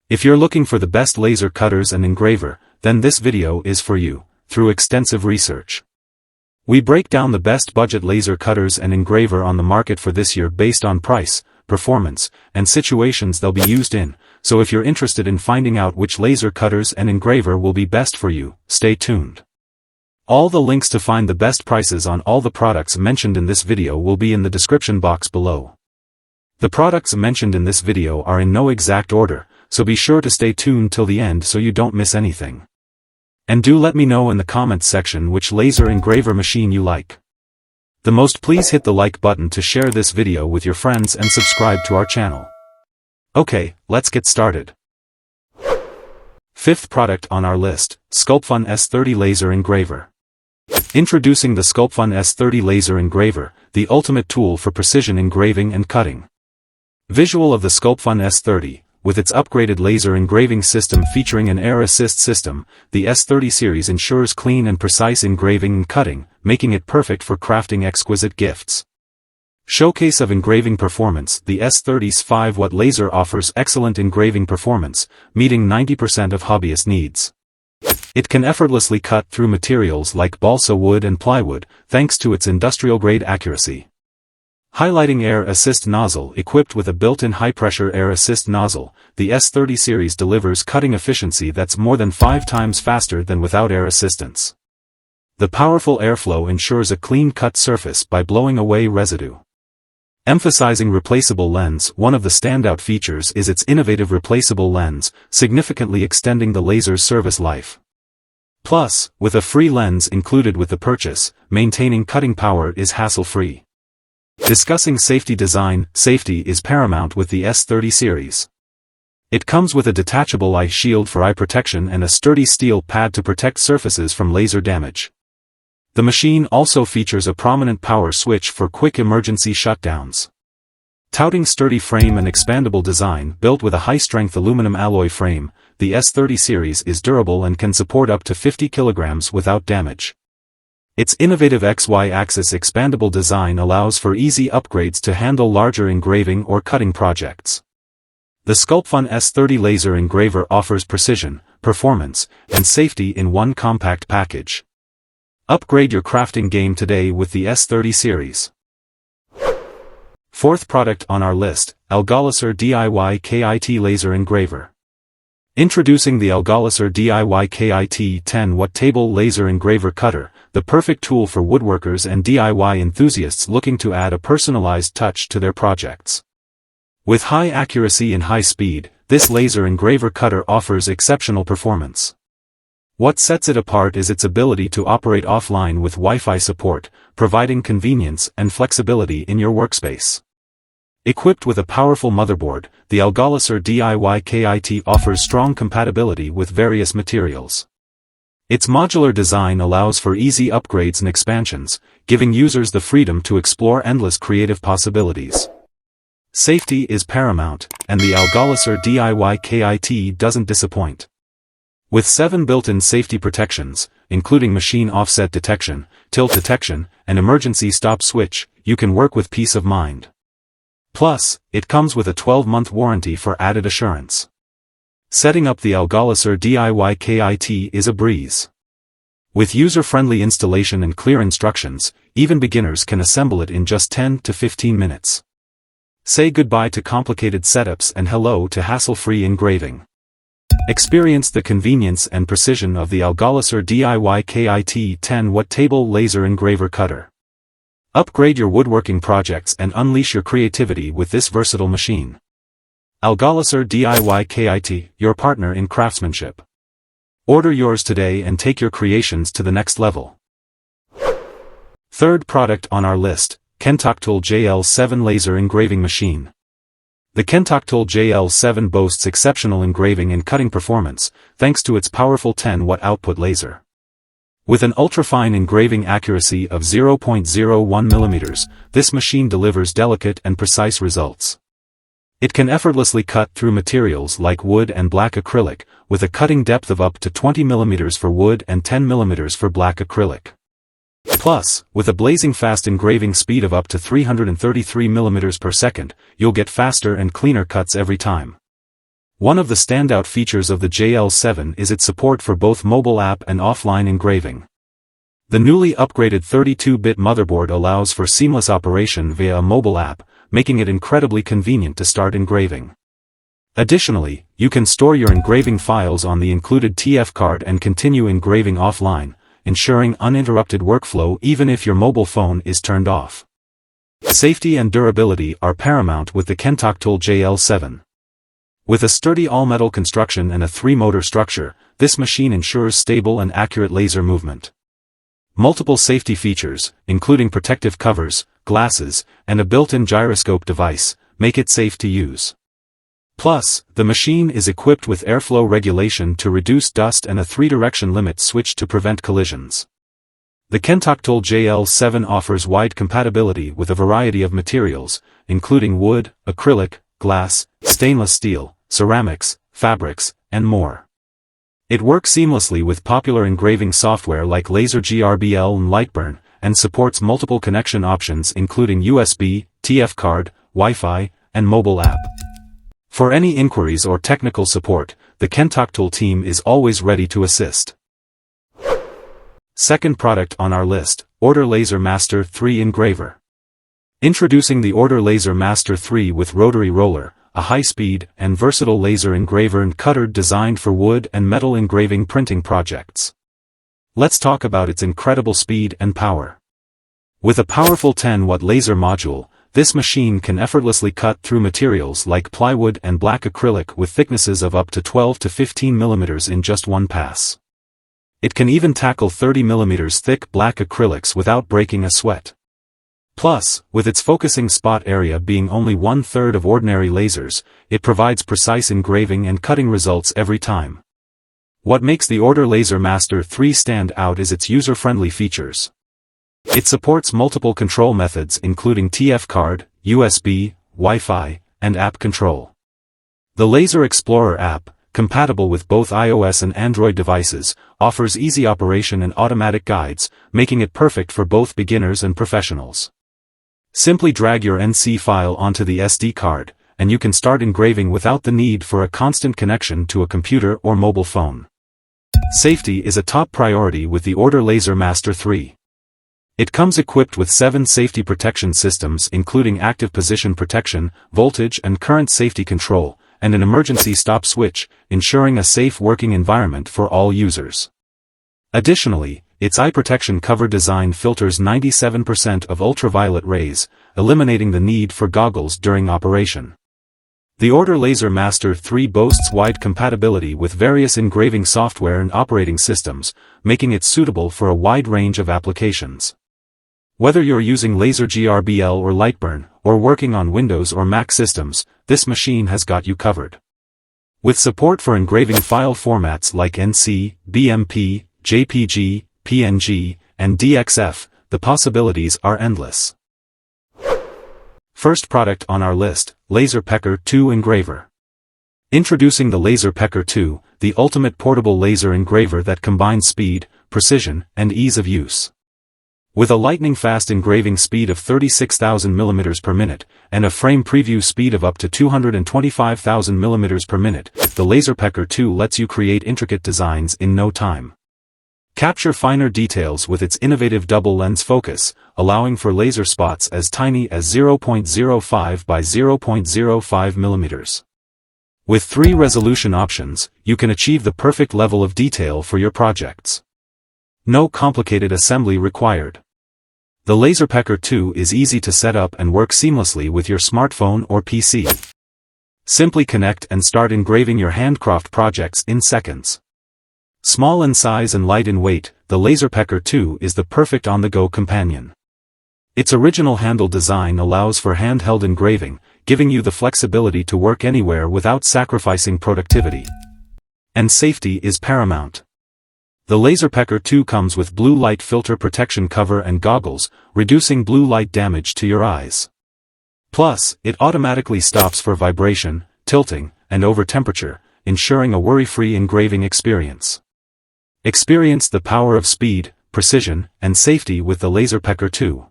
If you're looking for the best laser cutters and engraver, then this video is for you, through extensive research. We break down the best budget laser cutters and engraver on the market for this year based on price, performance, and situations they'll be used in, so if you're interested in finding out which laser cutters and engraver will be best for you, stay tuned. All the links to find the best prices on all the products mentioned in this video will be in the description box below. The products mentioned in this video are in no exact order, so be sure to stay tuned till the end so you don't miss anything. And do let me know in the comments section which laser engraver machine you like. The most, please hit the like button to share this video with your friends and subscribe to our channel. Okay, let's get started. Fifth product on our list, SCULPFUN S30 Laser Engraver. Introducing the SCULPFUN S30 Laser Engraver, the ultimate tool for precision engraving and cutting. Visual of the SCULPFUN S30, with its upgraded laser engraving system featuring an air assist system, the S30 series ensures clean and precise engraving and cutting, making it perfect for crafting exquisite gifts. Showcase of engraving performance, the S30's 5-watt laser offers excellent engraving performance, meeting 90% of hobbyist needs. It can effortlessly cut through materials like balsa wood and plywood, thanks to its industrial-grade accuracy. Highlighting air assist nozzle. Equipped with a built-in high-pressure air assist nozzle, the S30 series delivers cutting efficiency that's more than 5 times faster than without air assistance. The powerful airflow ensures a clean cut surface by blowing away residue. Emphasizing replaceable lens. One of the standout features is its innovative replaceable lens, significantly extending the laser's service life. Plus, with a free lens included with the purchase, maintaining cutting power is hassle-free. Discussing safety design. Safety is paramount with the S30 series. It comes with a detachable eye shield for eye protection and a sturdy steel pad to protect surfaces from laser damage. The machine also features a prominent power switch for quick emergency shutdowns. Touting sturdy frame and expandable design. Built with a high-strength aluminum alloy frame, the S30 series is durable and can support up to 50 kilograms without damage. Its innovative XY-axis expandable design allows for easy upgrades to handle larger engraving or cutting projects. The SCULPFUN S30 Laser Engraver offers precision, performance, and safety in one compact package. Upgrade your crafting game today with the S30 series. Fourth product on our list, Algolaser DIY KIT Laser Engraver. Introducing the Algolaser DIY KIT 10-watt Table Laser Engraver Cutter, the perfect tool for woodworkers and DIY enthusiasts looking to add a personalized touch to their projects. With high accuracy and high speed, this laser engraver cutter offers exceptional performance. What sets it apart is its ability to operate offline with Wi-Fi support, providing convenience and flexibility in your workspace. Equipped with a powerful motherboard, the Algolaser DIY KIT offers strong compatibility with various materials. Its modular design allows for easy upgrades and expansions, giving users the freedom to explore endless creative possibilities. Safety is paramount, and the Algolaser DIY KIT doesn't disappoint. With 7 built-in safety protections, including machine offset detection, tilt detection, and emergency stop switch, you can work with peace of mind. Plus, it comes with a 12-month warranty for added assurance. Setting up the Algolaser DIY KIT is a breeze. With user-friendly installation and clear instructions, even beginners can assemble it in just 10 to 15 minutes. Say goodbye to complicated setups and hello to hassle-free engraving. Experience the convenience and precision of the Algolaser DIY KIT 10-watt Table Laser Engraver Cutter. Upgrade your woodworking projects and unleash your creativity with this versatile machine. Algolaser DIY KIT, your partner in craftsmanship. Order yours today and take your creations to the next level. Third product on our list, KENTOKTOOL JL7 Laser Engraving Machine. The KENTOKTOOL JL7 boasts exceptional engraving and cutting performance, thanks to its powerful 10-watt output laser. With an ultrafine engraving accuracy of 0.01 mm, this machine delivers delicate and precise results. It can effortlessly cut through materials like wood and black acrylic, with a cutting depth of up to 20 mm for wood and 10 mm for black acrylic. Plus, with a blazing fast engraving speed of up to 333 mm per second, you'll get faster and cleaner cuts every time. One of the standout features of the JL7 is its support for both mobile app and offline engraving. The newly upgraded 32-bit motherboard allows for seamless operation via a mobile app, making it incredibly convenient to start engraving. Additionally, you can store your engraving files on the included TF card and continue engraving offline, ensuring uninterrupted workflow even if your mobile phone is turned off. Safety and durability are paramount with the KENTOKTOOL JL7. With a sturdy all-metal construction and a 3-motor structure, this machine ensures stable and accurate laser movement. Multiple safety features, including protective covers, glasses, and a built-in gyroscope device, make it safe to use. Plus, the machine is equipped with airflow regulation to reduce dust and a 3-direction limit switch to prevent collisions. The KENTOKTOOL JL7 offers wide compatibility with a variety of materials, including wood, acrylic, glass, stainless steel, ceramics, fabrics, and more. It works seamlessly with popular engraving software like Laser GRBL and Lightburn, and supports multiple connection options including USB, TF card, Wi-Fi, and mobile app. For any inquiries or technical support, the KENTOKTOOL team is always ready to assist. Second product on our list, Ortur Laser Master 3 Engraver. Introducing the Ortur Laser Master 3 with Rotary Roller, a high-speed and versatile laser engraver and cutter designed for wood and metal engraving printing projects. Let's talk about its incredible speed and power. With a powerful 10-watt laser module, this machine can effortlessly cut through materials like plywood and black acrylic with thicknesses of up to 12 to 15 mm in just one pass. It can even tackle 30 mm thick black acrylics without breaking a sweat. Plus, with its focusing spot area being only 1/3 of ordinary lasers, it provides precise engraving and cutting results every time. What makes the Ortur Laser Master 3 stand out is its user-friendly features. It supports multiple control methods including TF card, USB, Wi-Fi, and app control. The Laser Explorer app, compatible with both iOS and Android devices, offers easy operation and automatic guides, making it perfect for both beginners and professionals. Simply drag your NC file onto the SD card, and you can start engraving without the need for a constant connection to a computer or mobile phone. Safety is a top priority with the Ortur Laser Master 3. It comes equipped with 7 safety protection systems including active position protection, voltage and current safety control, and an emergency stop switch, ensuring a safe working environment for all users. Additionally, its eye protection cover design filters 97% of ultraviolet rays, eliminating the need for goggles during operation. The Ortur Laser Master 3 boasts wide compatibility with various engraving software and operating systems, making it suitable for a wide range of applications. Whether you're using Laser GRBL or Lightburn, or working on Windows or Mac systems, this machine has got you covered. With support for engraving file formats like NC, BMP, JPG, PNG, and DXF, the possibilities are endless. First product on our list, Laser Pecker 2 Engraver. Introducing the Laser Pecker 2, the ultimate portable laser engraver that combines speed, precision, and ease of use. With a lightning-fast engraving speed of 36,000 mm per minute, and a frame preview speed of up to 225,000 mm per minute, the Laser Pecker 2 lets you create intricate designs in no time. Capture finer details with its innovative double-lens focus, allowing for laser spots as tiny as 0.05 by 0.05 mm. With 3 resolution options, you can achieve the perfect level of detail for your projects. No complicated assembly required. The Laser Pecker 2 is easy to set up and work seamlessly with your smartphone or PC. Simply connect and start engraving your handcraft projects in seconds. Small in size and light in weight, the Laser Pecker 2 is the perfect on-the-go companion. Its original handle design allows for handheld engraving, giving you the flexibility to work anywhere without sacrificing productivity. And safety is paramount. The Laser Pecker 2 comes with blue light filter protection cover and goggles, reducing blue light damage to your eyes. Plus, it automatically stops for vibration, tilting, and over temperature, ensuring a worry-free engraving experience. Experience the power of speed, precision, and safety with the Laser Pecker 2.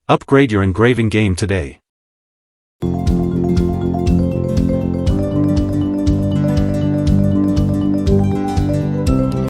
Upgrade your engraving game today.